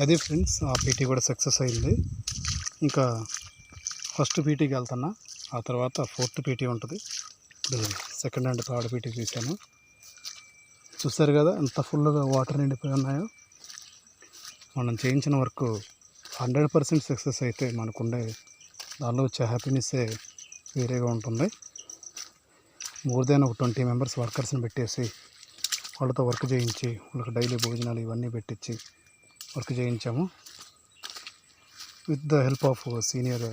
అది ఫ్రెండ్స్, ఆ పీటీ కూడా సక్సెస్ అయింది. ఇంకా ఫస్ట్ పీటీకి వెళ్తున్నా, ఆ తర్వాత ఫోర్త్ పీటీ ఉంటుంది. ఇప్పుడు సెకండ్ అండ్ థర్డ్ పీటీ తీసాను. చూసారు కదా ఎంత ఫుల్గా వాటర్ నిండిపోయి ఉన్నాయో. మనం చేయించిన వర్క్ 100% సక్సెస్ అయితే మనకుండే దానిలో వచ్చే హ్యాపీనెస్సే వేరేగా ఉంటుంది. మోర్ దాన్ ఒక 20 మెంబర్స్ వర్కర్స్ని పెట్టేసి వాళ్ళతో వర్క్ చేయించి వాళ్ళకి డైలీ భోజనాలు ఇవన్నీ పెట్టించి వర్క్ చేయించాము with the help of senior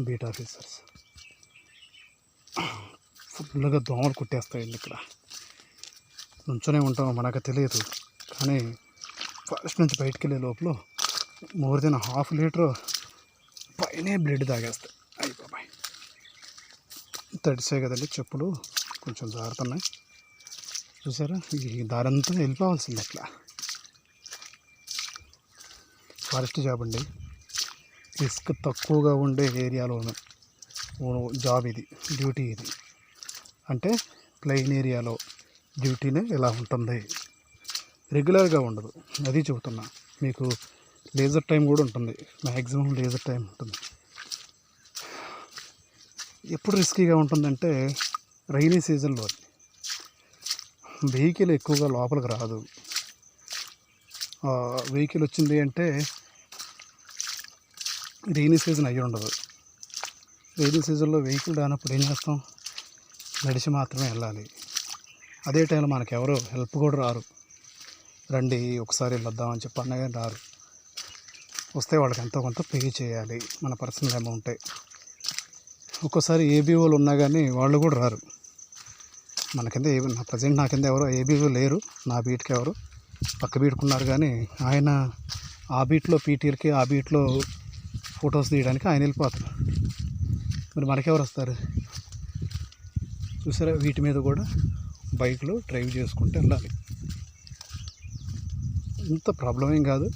beat officers. ఫుల్గా దోమలు కుట్టేస్తాయండి. ఇక్కడ నుంచొనే ఉంటాం, మనకు తెలియదు. కానీ ఫారెస్ట్ నుంచి బయటికి వెళ్ళే లోపల మోర్ దెన్ ½ లీటర్ పైనే బ్లడ్ తాగేస్తాయి. అయ్యి బాబాయ్, తడిసాయి కదండి చెప్పులు, కొంచెం జారుతున్నాయి. చూసారా, ఈ దారంతా వెళ్ళిపోవాల్సింది. అట్లా ఫారెస్ట్ జాబ్ అండి, రిస్క్ తక్కువగా ఉండే ఏరియాలోనూ జాబ్ ఇది, డ్యూటీ ఇది. అంటే ప్లెయిన్ ఏరియాలో డ్యూటీనే ఇలా ఉంటుంది, రెగ్యులర్గా ఉండదు. అది చెబుతున్నా మీకు. లేజర్ టైం కూడా ఉంటుంది, మ్యాక్సిమం లేజర్ టైం ఉంటుంది. ఎప్పుడు రిస్కీగా ఉంటుందంటే రైనీ సీజన్లో. వెహికల్ ఎక్కువగా లోపలికి రాదు. వెహికల్ వచ్చింది అంటే రైనీ సీజన్ అయ్యి ఉండదు. రైనీ సీజన్లో వెహికల్ రానప్పుడు ఏం చేస్తాం, నడిచి మాత్రమే వెళ్ళాలి. అదే టైంలో మనకు ఎవరో హెల్ప్ కూడా రారు. రండి ఒకసారి వెళ్ళొద్దామని చెప్పి అన్నగా రారు. వస్తే వాళ్ళకి ఎంతో కొంత పే చేయాలి, మన పర్సనల్ అమౌంటే. ఒక్కోసారి ఏబీఓలు ఉన్నా కానీ వాళ్ళు కూడా రారు. మన కింద నా ప్రజెంట్ నా కింద ఎవరో ఏబీఓ లేరు, నా బీట్కి ఎవరు పక్క బీట్కున్నారు. కానీ ఆయన ఆ బీట్లో పీటీలకి ఆ బీట్లో ఫొటోస్ తీయడానికి ఆయన వెళ్ళిపోతారు. మరి మనకెవరు వస్తారు? చూసారా, వీటి మీద కూడా బైక్లో డ్రైవ్ చేసుకుంటూ వెళ్ళాలి. ఇంత ప్రాబ్లం ఏం కాదు,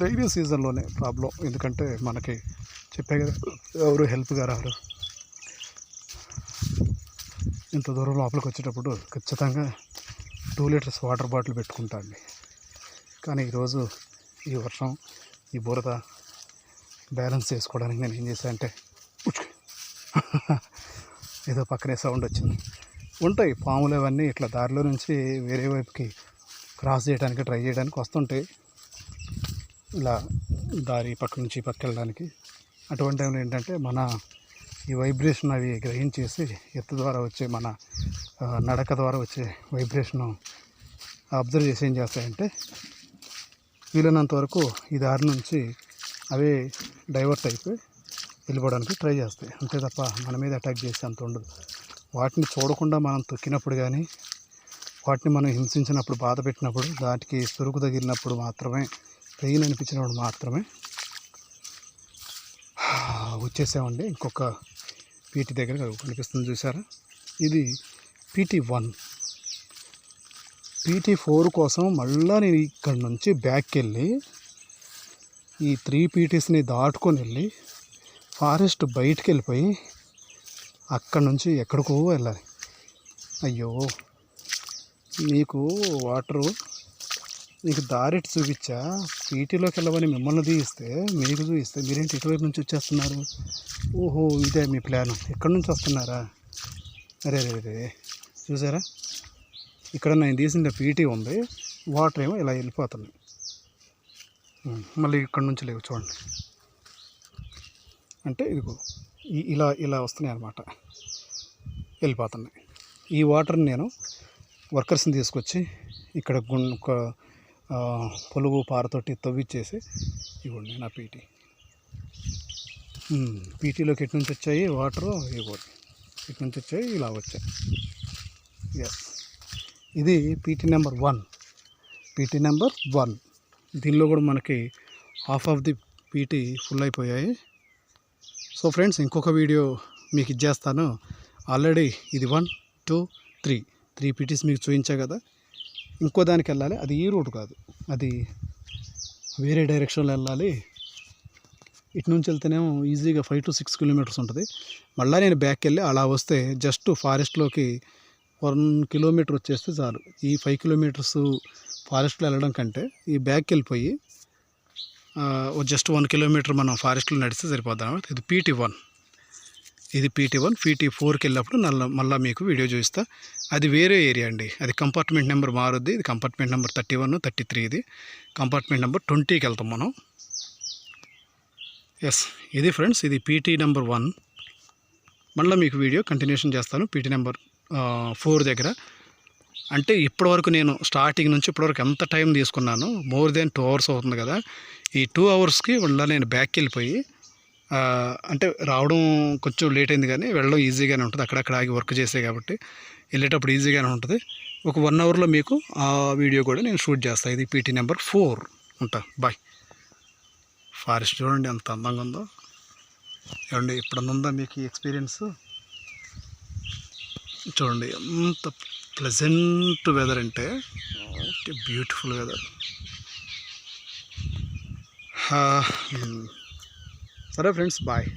రైనీ సీజన్లోనే ప్రాబ్లం. ఎందుకంటే మనకి చెప్పే కదా, ఎవరు హెల్ప్గా రారు. ఇంత దూరం లోపలికి వచ్చేటప్పుడు ఖచ్చితంగా 2 లీటర్స్ వాటర్ బాటిల్ పెట్టుకుంటా అండి. కానీ ఈరోజు ఈ వర్షం, ఈ బురద బ్యాలెన్స్ చేసుకోవడానికి నేను ఏం చేశాను అంటే, ఏదో పక్కనే సౌండ్ వచ్చింది. ఉంటాయి పాములు అవన్నీ ఇట్లా దారిలో నుంచి వేరే వైపుకి క్రాస్ చేయడానికి ట్రై చేయడానికి వస్తుంటాయి, ఇలా దారి పక్క నుంచి పక్క వెళ్ళడానికి. అటువంటి టైంలో ఏంటంటే మన ఈ వైబ్రేషన్ అవి గ్రహించేసి ఎత్తు ద్వారా వచ్చే మన నడక ద్వారా వచ్చే వైబ్రేషను అబ్జర్వ్ చేసి ఏం చేస్తాయంటే వీలైనంత వరకు ఈ దారి నుంచి అవే డైవర్ట్ అయిపోయి వెళ్ళిపోవడానికి ట్రై చేస్తాయి. అంతే తప్ప మన మీద అటాక్ చేస్తే అంత ఉండదు. వాటిని చూడకుండా మనం తొక్కినప్పుడు కానీ, వాటిని మనం హింసించినప్పుడు, బాధ పెట్టినప్పుడు, దాటికి సురుకు తగిలినప్పుడు మాత్రమే, పెయిన్ అనిపించినప్పుడు మాత్రమే వచ్చేసామండి. ఇంకొక పీటీ దగ్గర కనిపిస్తుంది చూసారా, ఇది PT1. PT4 కోసం మళ్ళీ నేను ఇక్కడ నుంచి బ్యాక్కి వెళ్ళి ఈ 3 పీటీస్ని దాటుకొని వెళ్ళి ఫారెస్ట్ బయటికి వెళ్ళిపోయి అక్కడ నుంచి ఎక్కడికో వెళ్ళాలి. అయ్యో, మీకు వాటరు నీకు దారి చూపించా, పీటీలోకి వెళ్ళమని మిమ్మల్ని తీయిస్తే, మీకు చూపిస్తే మీరేంటి ఇటువైపు నుంచి వచ్చేస్తున్నారు? ఓహో, ఇదే మీ ప్లాన్, ఎక్కడి నుంచి వస్తున్నారా? అరే రే, చూసారా, ఇక్కడ నేను తీసిన పీటీ ఉంది, వాటర్ ఏమో ఇలా వెళ్ళిపోతుంది. మళ్ళీ ఇక్కడ నుంచి లేవు చూడండి. అంటే ఇదిగో ఇలా ఇలా వస్తున్నాయి అన్నమాట, వెళ్ళిపోతున్నాయి. ఈ వాటర్ని నేను వర్కర్స్ని తీసుకొచ్చి ఇక్కడ ఒక పొలుగు పారతోటి తవ్విచ్చేసి ఇవ్వండి నా పీటీలోకి ఎటు నుంచి వచ్చాయి వాటరు, ఇవ్వండి ఇటు నుంచి వచ్చాయి, ఇలా వచ్చాయి. ఎస్, ఇది పీటీ నెంబర్ 1. దీనిలో కూడా మనకి half of the PT full అయిపోయాయి. సో ఫ్రెండ్స్, ఇంకొక వీడియో మీకు ఇచ్చేస్తాను. ఆల్రెడీ ఇది 1, 2, 3 పీటీస్ మీకు చూపించా కదా. ఇంకో దానికి వెళ్ళాలి, అది ఈ రూట్ కాదు, అది వేరే డైరెక్షన్లో వెళ్ళాలి. ఇటు నుంచి వెళ్తేనేమో ఈజీగా 5 to 6 కిలోమీటర్స్ ఉంటుంది. మళ్ళీ నేను బ్యాక్ వెళ్ళి అలా వస్తే జస్ట్ ఫారెస్ట్లోకి 1 కిలోమీటర్ వచ్చేస్తే చాలు. ఈ 5 కిలోమీటర్స్ ఫారెస్ట్లో వెళ్ళడం కంటే ఈ బ్యాక్కి వెళ్ళిపోయి జస్ట్ 1 కిలోమీటర్ మనం ఫారెస్ట్లో నడిస్తే సరిపోద్ది అన్నమాట. ఇది PT1, ఇది PT1. PT4కి వెళ్ళినప్పుడు మళ్ళీ మీకు వీడియో చూపిస్తా. అది వేరే ఏరియా అండి, అది కంపార్ట్మెంట్ నెంబర్ మారుద్ది. ఇది కంపార్ట్మెంట్ నెంబర్ 31, 33. ఇది కంపార్ట్మెంట్ నెంబర్ 20కి వెళ్తాం మనం. ఎస్, ఇది ఫ్రెండ్స్, ఇది PT నెంబర్ 1. మళ్ళీ మీకు వీడియో కంటిన్యూషన్ చేస్తాను PT నెంబర్ 4 దగ్గర. అంటే ఇప్పటివరకు నేను స్టార్టింగ్ నుంచి ఇప్పటివరకు ఎంత టైం తీసుకున్నాను, మోర్ దెన్ 2 hours అవుతుంది కదా. ఈ 2 hours మళ్ళీ నేను బ్యాక్కి వెళ్ళిపోయి, అంటే రావడం కొంచెం లేట్ అయింది కానీ వెళ్ళడం ఈజీగానే ఉంటుంది. అక్కడక్కడ ఆగి వర్క్ చేసే కాబట్టి వెళ్ళేటప్పుడు ఈజీగానే ఉంటుంది. ఒక 1 hourలో మీకు ఆ వీడియో కూడా నేను షూట్ చేస్తాను. ఇది PT నెంబర్ 4. ఉంటా, బాయ్. ఫారెస్ట్ చూడండి ఎంత అందంగా ఉందో. చూడండి ఎప్పుడన్నా ఉందా మీకు ఈ ఎక్స్పీరియన్స్? చూడండి ఎంత ప్లెజెంట్ వెదర్ అంటే, బ్యూటిఫుల్ వెదర్. సరే ఫ్రెండ్స్, బాయ్.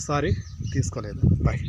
సారీ తీసుకోలేదు, బాయ్.